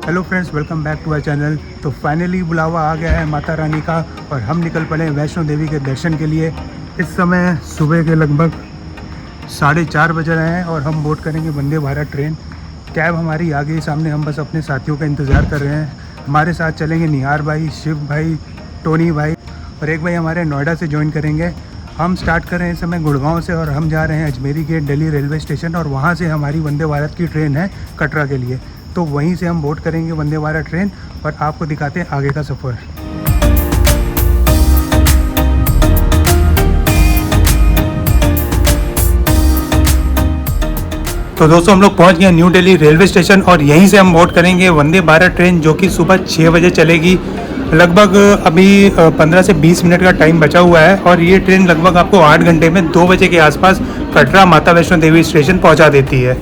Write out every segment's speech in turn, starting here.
Hello friends, welcome back to our channel. तो finally बुलावा आ गया है माता रानी का और हम निकल पड़े वैष्णो देवी के दर्शन के लिए। इस समय सुबह के लगभग 4:30 बज रहे हैं और हम बोर्ड करेंगे वंदे भारत ट्रेन। कैब हमारी आ गई सामने, हम बस अपने साथियों का इंतज़ार कर रहे हैं। हमारे साथ चलेंगे निहार भाई, शिव भाई, टोनी भाई और एक भाई हमारे नोएडा से ज्वाइन करेंगे। हम स्टार्ट कर रहे हैं इस समय गुड़गांव से और हम जा रहे हैं Ajmeri Gate Delhi railway station और वहाँ से हमारी वंदे भारत की ट्रेन है कटरा के लिए। तो वहीं से हम बोर्ड करेंगे वंदे भारत ट्रेन और आपको दिखाते हैं आगे का सफ़र। तो दोस्तों हम लोग पहुंच गए न्यू दिल्ली रेलवे स्टेशन और यहीं से हम बोर्ड करेंगे वंदे भारत ट्रेन जो कि सुबह 6 बजे चलेगी। लगभग अभी 15 से 20 मिनट का टाइम बचा हुआ है और ये ट्रेन लगभग आपको 8 घंटे में 2 बजे के आसपास कटरा माता वैष्णो देवी स्टेशन पहुंचा देती है।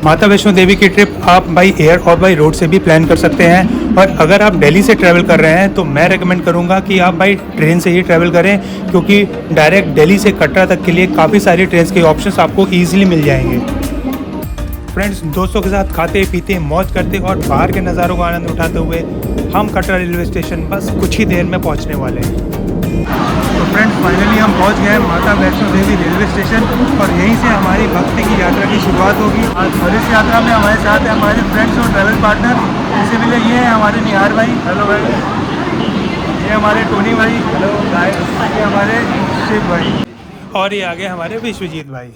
माता वैष्णो देवी की ट्रिप आप बाई एयर और बाई रोड से भी प्लान कर सकते हैं और अगर आप दिल्ली से ट्रैवल कर रहे हैं तो मैं रेकमेंड करूंगा कि आप बाई ट्रेन से ही ट्रैवल करें, क्योंकि डायरेक्ट दिल्ली से कटरा तक के लिए काफ़ी सारी ट्रेन के ऑप्शंस आपको ईजिली मिल जाएंगे। फ्रेंड्स, दोस्तों के साथ खाते पीते मौज करते और बाहर के नज़ारों का आनंद उठाते हुए हम कटरा रेलवे स्टेशन बस कुछ ही देर में पहुंचने वाले हैं। तो फ्रेंड्स, फाइनली हम पहुंच गए हैं माता वैष्णो देवी रेलवे स्टेशन और यहीं से हमारी भक्ति की यात्रा की शुरुआत होगी। और इस यात्रा में हमारे साथ है हमारे फ्रेंड्स और ट्रैवल पार्टनर। इससे मिले ये हैं हमारे निहार भाई, हेलो भाई, ये हमारे टोनी भाई, हेलो गाइस, ये हमारे शिव भाई और ये आगे हमारे विश्वजीत भाई।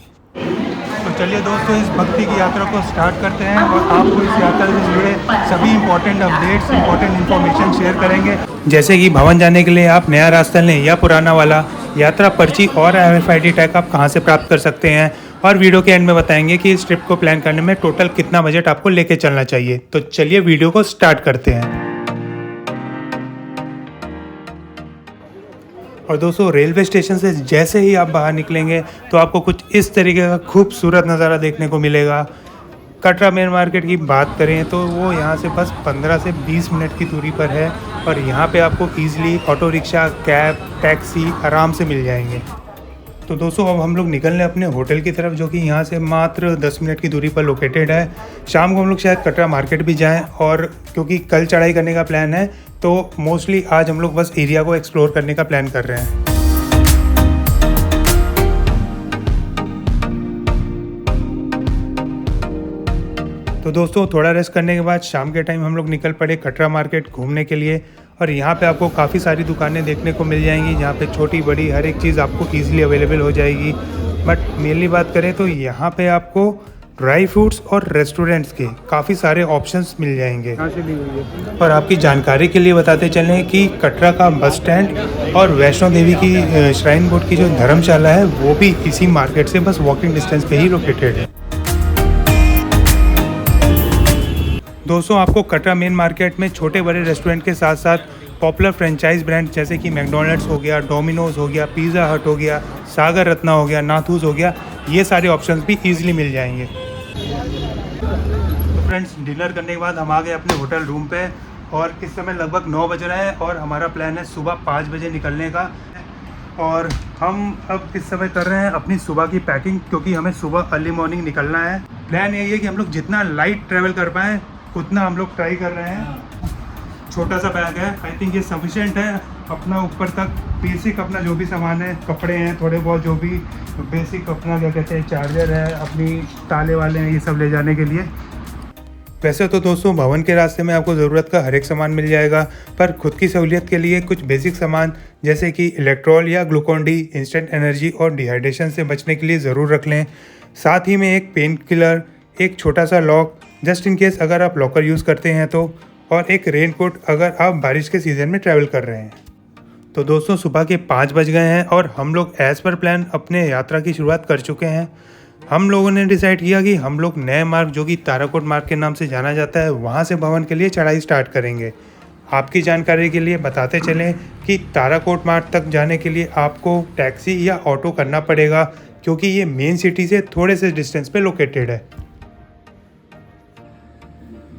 तो चलिए दोस्तों, इस भक्ति की यात्रा को स्टार्ट करते हैं और आपको इस यात्रा से जुड़े सभी important updates, important information share करेंगे। जैसे कि भवन जाने के लिए आप नया रास्ता लें या पुराना वाला, यात्रा पर्ची और RFID टैग आप कहां से प्राप्त कर सकते हैं, और वीडियो के एंड में बताएंगे कि इस ट्रिप को प्लान करने में टोटल कितना बजट आपको लेके चलना चाहिए। तो चलिए वीडियो को स्टार्ट करते हैं। और दोस्तों, रेलवे स्टेशन से जैसे ही आप बाहर निकलेंगे तो आपको कुछ इस तरीके का खूबसूरत नज़ारा देखने को मिलेगा। कटरा मेन मार्केट की बात करें तो वो यहाँ से बस 15 से 20 मिनट की दूरी पर है और यहाँ पे आपको easily auto rickshaw, cab, taxi आराम से मिल जाएंगे। तो दोस्तों, अब हम लोग निकल रहे हैं अपने होटल की तरफ जो कि यहाँ से मात्र 10 मिनट की दूरी पर लोकेटेड है। शाम को हम लोग शायद कटरा मार्केट भी जाएं और क्योंकि कल चढ़ाई करने का प्लान है तो मोस्टली आज हम लोग बस एरिया को एक्सप्लोर करने का प्लान कर रहे हैं। तो दोस्तों, थोड़ा रेस्ट करने के बाद शाम के टाइम हम लोग निकल पड़े कटरा मार्केट घूमने के लिए और यहाँ पे आपको काफ़ी सारी दुकानें देखने को मिल जाएंगी जहाँ पे छोटी बड़ी हर एक चीज़ आपको ईजिली अवेलेबल हो जाएगी। बट मेनली बात करें तो यहाँ पे आपको ड्राई फ्रूट्स और रेस्टोरेंट्स के काफ़ी सारे ऑप्शंस मिल जाएंगे। और आपकी जानकारी के लिए बताते चलें कि कटरा का बस स्टैंड और वैष्णो देवी की श्राइन बोर्ड की जो धर्मशाला है वो भी इसी मार्केट से बस वॉकिंग डिस्टेंस पे ही लोकेटेड है। दोस्तों, आपको कटरा मेन मार्केट में छोटे बड़े रेस्टोरेंट के साथ साथ पॉपुलर फ्रेंचाइज ब्रांड जैसे कि मैकडोनल्ड्स हो गया, डोमिनोज हो गया, पिज़्ज़ा हट हो गया, सागर रत्ना हो गया, नाथूस हो गया, ये सारे ऑप्शंस भी ईजिली मिल जाएंगे। तो फ्रेंड्स, डिनर करने के बाद हम आ गए अपने होटल रूम पे और इस समय लगभग 9 बज रहे हैं और हमारा प्लान है सुबह 5 बजे निकलने का। और हम अब इस समय कर रहे हैं अपनी सुबह की पैकिंग, क्योंकि हमें सुबह अर्ली मॉर्निंग निकलना है। प्लान यही है कि हम लोग जितना लाइट ट्रैवल कर पाएँ उतना हम लोग ट्राई कर रहे हैं। छोटा सा बैग है, आई थिंक ये सफिशेंट है अपना ऊपर तक बेसिक अपना जो भी सामान है, कपड़े हैं थोड़े बहुत, जो भी बेसिक अपना क्या कहते हैं चार्जर है, अपनी ताले वाले हैं, ये सब ले जाने के लिए। वैसे तो दोस्तों, भवन के रास्ते में आपको ज़रूरत का हर एक सामान मिल जाएगा, पर खुद की सहूलियत के लिए कुछ बेसिक सामान जैसे कि इलेक्ट्रॉल या ग्लूकोन डी, इंस्टेंट एनर्जी और डिहाइड्रेशन से बचने के लिए ज़रूर रख लें। साथ ही में एक पेन किलर, एक छोटा सा लॉक जस्ट इन केस अगर आप लॉकर यूज़ करते हैं तो, और एक रेनकोट अगर आप बारिश के सीज़न में ट्रैवल कर रहे हैं। तो दोस्तों, सुबह के 5 बज गए हैं और हम लोग एज़ पर प्लान अपने यात्रा की शुरुआत कर चुके हैं। हम लोगों ने डिसाइड किया कि हम लोग नए मार्ग जो कि ताराकोट मार्ग के नाम से जाना जाता है वहाँ से भवन के लिए चढ़ाई स्टार्ट करेंगे। आपकी जानकारी के लिए बताते चलें कि ताराकोट मार्ग तक जाने के लिए आपको टैक्सी या ऑटो करना पड़ेगा, क्योंकि ये मेन सिटी से थोड़े से डिस्टेंस पे लोकेटेड है।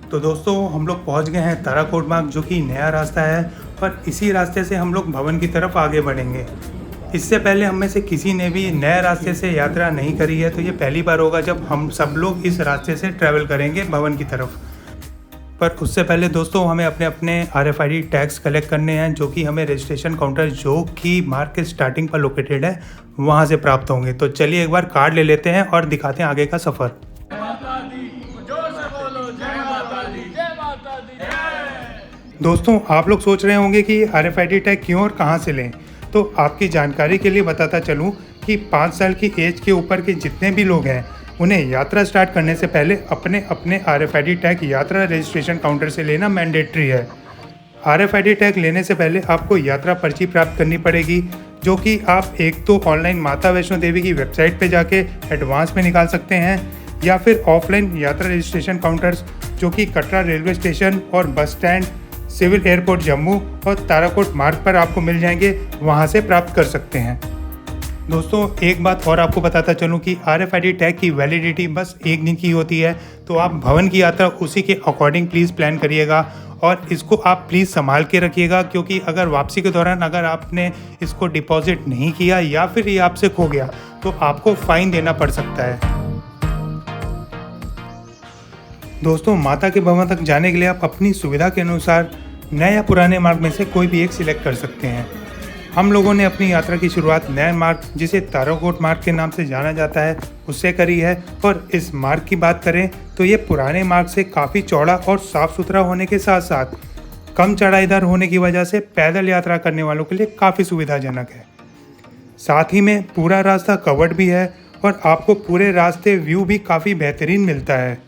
तो दोस्तों, हम लोग पहुंच गए हैं ताराकोट मार्ग जो कि नया रास्ता है और इसी रास्ते से हम लोग भवन की तरफ आगे बढ़ेंगे। इससे पहले हम में से किसी ने भी नए रास्ते से यात्रा नहीं करी है, तो ये पहली बार होगा जब हम सब लोग इस रास्ते से ट्रैवल करेंगे भवन की तरफ। पर उससे पहले दोस्तों हमें अपने अपने RFID टैग्स कलेक्ट करने हैं, जो कि हमें रजिस्ट्रेशन काउंटर जो कि मार्ग के स्टार्टिंग पर लोकेटेड है वहाँ से प्राप्त होंगे। तो चलिए एक बार कार्ड ले लेते हैं और दिखाते हैं आगे का सफ़र। दोस्तों आप लोग सोच रहे होंगे कि RFID टैग क्यों और कहाँ से लें, तो आपकी जानकारी के लिए बताता चलूँ कि 5 साल की एज के ऊपर के जितने भी लोग हैं उन्हें यात्रा स्टार्ट करने से पहले अपने अपने RFID टैग यात्रा रजिस्ट्रेशन काउंटर से लेना मैंडेटरी है। RFID टैग लेने से पहले आपको यात्रा पर्ची प्राप्त करनी पड़ेगी, जो कि आप एक तो ऑनलाइन माता वैष्णो देवी की वेबसाइट पे जाके एडवांस में निकाल सकते हैं, या फिर ऑफलाइन यात्रा रजिस्ट्रेशन काउंटर्स जो कि कटरा रेलवे स्टेशन और bus stand, civil airport Jammu और ताराकोट मार्ग पर आपको मिल जाएंगे, वहाँ से प्राप्त कर सकते हैं। दोस्तों एक बात और आपको बताता चलूँ कि RFID टैग की वैलिडिटी बस 1 दिन की होती है, तो आप भवन की यात्रा उसी के अकॉर्डिंग प्लीज़ प्लान करिएगा और इसको आप प्लीज़ संभाल के रखिएगा, क्योंकि अगर वापसी के दौरान अगर आपने इसको डिपॉजिट नहीं किया या फिर ये आपसे खो गया तो आपको फ़ाइन देना पड़ सकता है। दोस्तों माता के भवन तक जाने के लिए आप अपनी सुविधा के अनुसार नए या पुराने मार्ग में से कोई भी एक सिलेक्ट कर सकते हैं। हम लोगों ने अपनी यात्रा की शुरुआत नए मार्ग, जिसे ताराकोट मार्ग के नाम से जाना जाता है, उससे करी है। और इस मार्ग की बात करें तो ये पुराने मार्ग से काफ़ी चौड़ा और साफ़ सुथरा होने के साथ साथ कम चढ़ाईदार होने की वजह से पैदल यात्रा करने वालों के लिए काफ़ी सुविधाजनक है। साथ ही में पूरा रास्ता कवर्ड भी है और आपको पूरे रास्ते व्यू भी काफ़ी बेहतरीन मिलता है।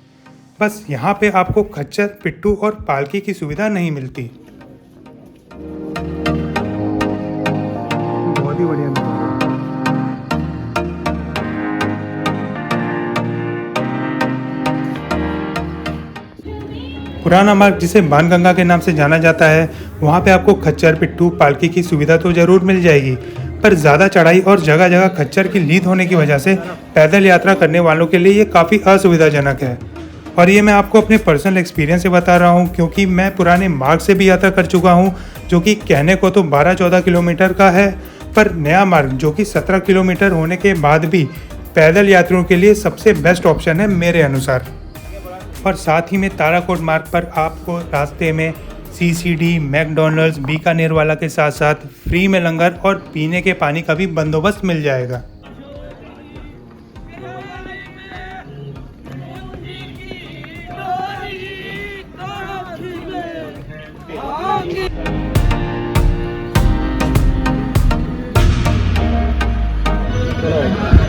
बस यहाँ पे आपको खच्चर, पिट्ठू और पालकी की सुविधा नहीं मिलती। बहुत ही बढ़िया। पुराना मार्ग, जिसे बाणगंगा के नाम से जाना जाता है, वहाँ पे आपको खच्चर, पिट्ठू, पालकी की सुविधा तो ज़रूर मिल जाएगी, पर ज़्यादा चढ़ाई और जगह जगह खच्चर की लीद होने की वजह से पैदल यात्रा करने वालों के लिए ये काफ़ी असुविधाजनक है। और ये मैं आपको अपने पर्सनल एक्सपीरियंस से बता रहा हूँ, क्योंकि मैं पुराने मार्ग से भी यात्रा कर चुका हूँ, जो कि कहने को तो 12-14 किलोमीटर का है, पर नया मार्ग जो कि 17 किलोमीटर होने के बाद भी पैदल यात्रियों के लिए सबसे बेस्ट ऑप्शन है मेरे अनुसार। और साथ ही में ताराकोट मार्ग पर आपको रास्ते में CCD, मैकडॉनल्ड्स, बीकानेर वाला के साथ साथ फ्री में लंगर और पीने के पानी का भी बंदोबस्त मिल जाएगा।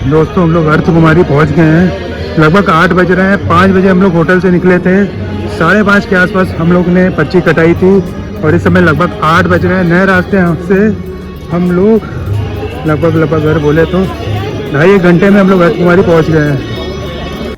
दोस्तों हम लोग अर्धकुमारी पहुंच गए हैं। लगभग 8 बज रहे हैं। 5 बजे हम लोग होटल से निकले थे। 5:30 के आसपास हम लोग ने पर्ची कटाई थी और इस समय लगभग 8 बज रहे हैं। नए रास्ते से हम लोग लगभग अगर बोले तो 2.5 घंटे में हम लोग अर्धकुमारी पहुँच गए हैं।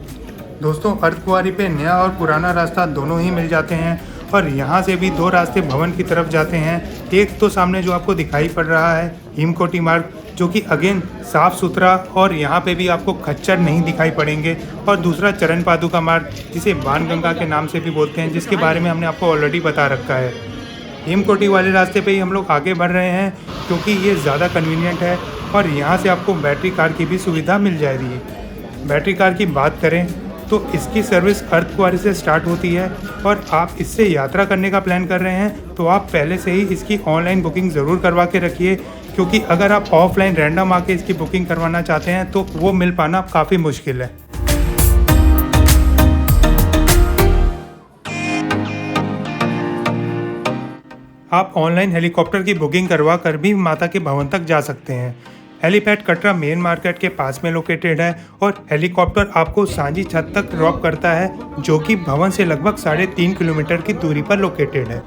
दोस्तों अर्धकुमारी पे नया और पुराना रास्ता दोनों ही मिल जाते हैं और यहाँ से भी 2 रास्ते भवन की तरफ जाते हैं। एक तो सामने जो आपको दिखाई पड़ रहा है हिमकोटी मार्ग, जो कि अगेन साफ़ सुथरा और यहाँ पे भी आपको खच्चर नहीं दिखाई पड़ेंगे, और दूसरा चरण पादुका मार्ग, जिसे बाणगंगा के नाम से भी बोलते हैं, जिसके बारे में हमने आपको ऑलरेडी बता रखा है। हिमकोटी वाले रास्ते पे ही हम लोग आगे बढ़ रहे हैं, क्योंकि ये ज़्यादा कन्वीनियंट है और यहाँ से आपको बैटरी कार की भी सुविधा मिल जा रही है। बैटरी कार की बात करें तो इसकी सर्विस अर्धकुमारी से स्टार्ट होती है, और आप इससे यात्रा करने का प्लान कर रहे हैं तो आप पहले से ही इसकी ऑनलाइन बुकिंग ज़रूर करवा के रखिए, क्योंकि अगर आप ऑफलाइन रैंडम आके इसकी बुकिंग करवाना चाहते हैं तो वो मिल पाना काफ़ी मुश्किल है। आप ऑनलाइन हेलीकॉप्टर की बुकिंग करवा कर भी माता के भवन तक जा सकते हैं। हेलीपैड कटरा मेन मार्केट के पास में लोकेटेड है और हेलीकॉप्टर आपको सांझी छत तक ड्रॉप करता है, जो कि भवन से लगभग 3.5 किलोमीटर की दूरी पर लोकेटेड है।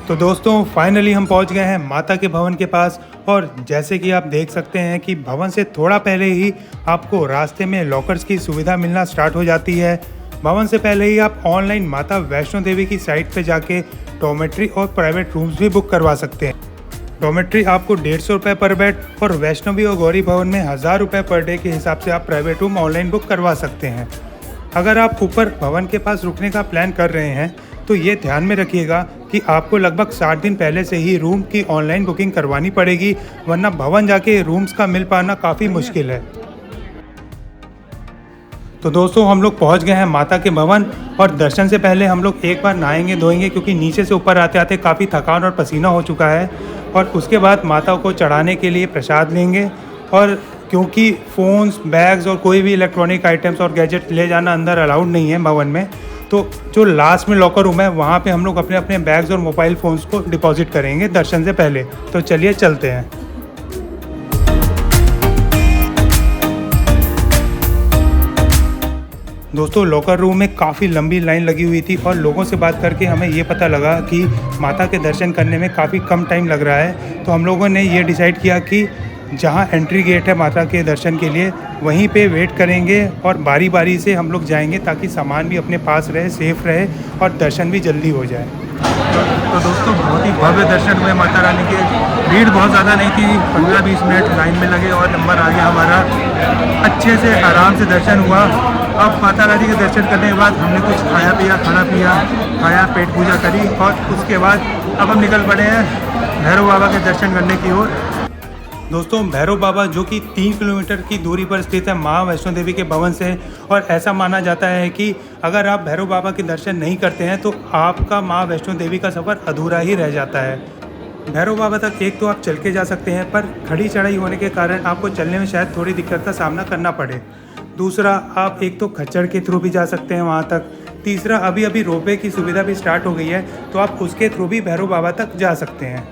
तो दोस्तों फाइनली हम पहुंच गए हैं माता के भवन के पास, और जैसे कि आप देख सकते हैं कि भवन से थोड़ा पहले ही आपको रास्ते में लॉकर्स की सुविधा मिलना स्टार्ट हो जाती है। भवन से पहले ही आप ऑनलाइन माता वैष्णो देवी की साइट पे जाके डॉर्मेट्री और प्राइवेट रूम्स भी बुक करवा सकते हैं। डॉर्मेट्री आपको 150 रुपये पर बेड, और वैष्णवी और गौरी भवन में 1000 रुपये पर डे के हिसाब से आप प्राइवेट रूम ऑनलाइन बुक करवा सकते हैं। अगर आप ऊपर भवन के पास रुकने का प्लान कर रहे हैं तो ये ध्यान में रखिएगा कि आपको लगभग 60 दिन पहले से ही रूम की ऑनलाइन बुकिंग करवानी पड़ेगी, वरना भवन जाके रूम्स का मिल पाना काफ़ी मुश्किल है। तो दोस्तों हम लोग पहुंच गए हैं माता के भवन, और दर्शन से पहले हम लोग एक बार नहाएंगे धोएंगे, क्योंकि नीचे से ऊपर आते आते काफ़ी थकान और पसीना हो चुका है। और उसके बाद माता को चढ़ाने के लिए प्रसाद लेंगे, और क्योंकि फ़ोन्स, बैग्स और कोई भी इलेक्ट्रॉनिक आइटम्स और गैजेट ले जाना अंदर अलाउड नहीं है भवन में, तो जो लास्ट में लॉकर रूम है वहाँ पे हम लोग अपने अपने बैग्स और मोबाइल फ़ोन्स को डिपॉजिट करेंगे दर्शन से पहले। तो चलिए चलते हैं। दोस्तों लॉकर रूम में काफ़ी लंबी लाइन लगी हुई थी, और लोगों से बात करके हमें ये पता लगा कि माता के दर्शन करने में काफ़ी कम टाइम लग रहा है। तो हम लोगों ने ये डिसाइड किया कि जहाँ एंट्री गेट है माता के दर्शन के लिए, वहीं पे वेट करेंगे और बारी बारी से हम लोग जाएंगे, ताकि सामान भी अपने पास रहे, सेफ़ रहे और दर्शन भी जल्दी हो जाए। तो दोस्तों बहुत ही भव्य दर्शन हुए माता रानी के। भीड़ बहुत ज़्यादा नहीं थी, 15-20 मिनट लाइन में लगे और नंबर आ गया हमारा। अच्छे से आराम से दर्शन हुआ। अब माता रानी के दर्शन करने के बाद हमने कुछ खाया पिया, खाया, पेट पूजा करी, और उसके बाद अब हम निकल पड़े हैं भैरव बाबा के दर्शन करने की ओर। दोस्तों भैरव बाबा जो कि 3 किलोमीटर की दूरी पर स्थित है माँ वैष्णो देवी के भवन से, और ऐसा माना जाता है कि अगर आप भैरव बाबा के दर्शन नहीं करते हैं तो आपका माँ वैष्णो देवी का सफ़र अधूरा ही रह जाता है। भैरव बाबा तक एक तो आप चल के जा सकते हैं, पर खड़ी चढ़ाई होने के कारण आपको चलने में शायद थोड़ी दिक्कत का सामना करना पड़े। दूसरा, आप एक तो खच्चर के थ्रू भी जा सकते हैं वहाँ तक। तीसरा, अभी रोपवे की सुविधा भी स्टार्ट हो गई है, तो आप उसके थ्रू भी भैरव बाबा तक जा सकते हैं।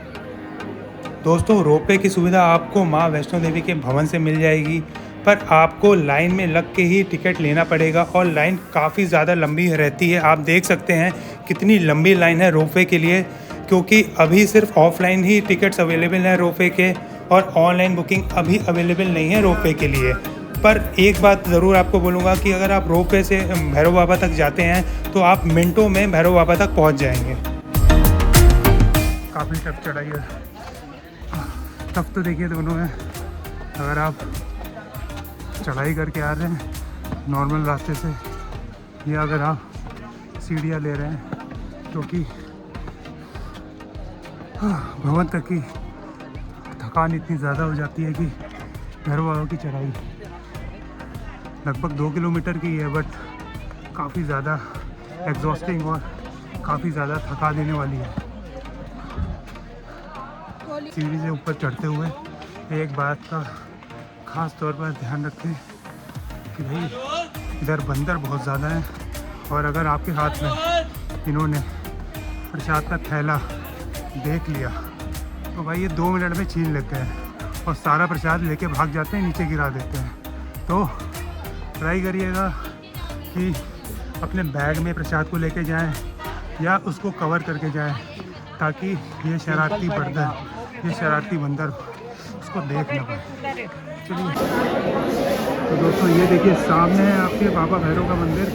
दोस्तों रोपवे की सुविधा आपको माँ वैष्णो देवी के भवन से मिल जाएगी, पर आपको लाइन में लग के ही टिकट लेना पड़ेगा, और लाइन काफ़ी ज़्यादा लंबी रहती है। आप देख सकते हैं कितनी लंबी लाइन है रोपवे के लिए, क्योंकि अभी सिर्फ ऑफलाइन ही टिकट्स अवेलेबल हैं रोपवे के, और ऑनलाइन बुकिंग अभी अवेलेबल नहीं है रोपवे के लिए। पर एक बात ज़रूर आपको बोलूँगा कि अगर आप रोपवे से भैरव बाबा तक जाते हैं तो आप मिनटों में भैरव बाबा तक पहुँच जाएंगे। काफ़ी टफ चढ़ाई है, टफ तो देखिए दोनों है। अगर आप चढ़ाई करके आ रहे हैं नॉर्मल रास्ते से, या अगर आप सीढ़ियाँ ले रहे हैं, क्योंकि भवन तक की थकान इतनी ज़्यादा हो जाती है कि भैरव बाबा की चढ़ाई लगभग 2 किलोमीटर की है, बट काफ़ी ज़्यादा एग्जॉस्टिंग और काफ़ी ज़्यादा थका देने वाली है। सीढ़ी से ऊपर चढ़ते हुए एक बात का ख़ास तौर पर ध्यान रखें कि भाई इधर बंदर बहुत ज़्यादा है, और अगर आपके हाथ में इन्होंने प्रसाद का थैला देख लिया तो भाई ये 2 मिनट में छीन लेते हैं और सारा प्रसाद लेके भाग जाते हैं, नीचे गिरा देते हैं। तो ट्राई करिएगा कि अपने बैग में प्रसाद को लेके जाएं, या उसको कवर करके जाएं, ताकि ये शरारती बंदर उसको देख ना पाए। चलिए तो दोस्तों ये देखिए सामने है आपके बाबा भैरव का मंदिर।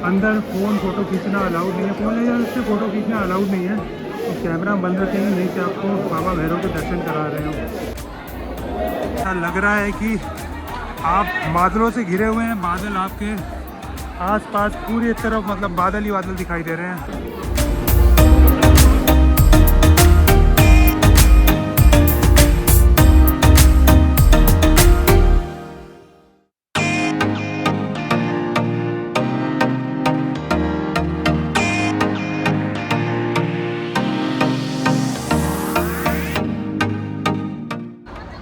अंदर फ़ोटो खींचना अलाउड नहीं है, फ़ोन ले जाने से फ़ोटो खींचना अलाउड नहीं है, तो कैमरा बंद रखेंगे, नहीं तो आपको बाबा भैरव के दर्शन करा रहे हो। ऐसा लग रहा है कि आप बादलों से घिरे हुए हैं, बादल आपके आसपास पूरी तरफ मतलब बादल ही बादल दिखाई दे रहे हैं।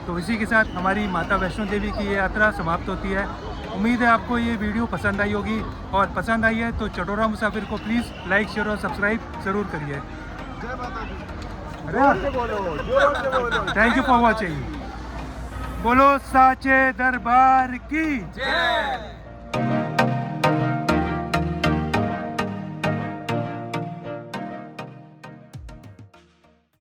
तो इसी के साथ हमारी माता वैष्णो देवी की ये यात्रा समाप्त होती है। उम्मीद है आपको ये वीडियो पसंद आई होगी, और पसंद आई है तो चटोरा मुसाफिर को प्लीज़ लाइक, शेयर और सब्सक्राइब ज़रूर करिए। Thank you for watching. बोलो साचे दरबार की जय।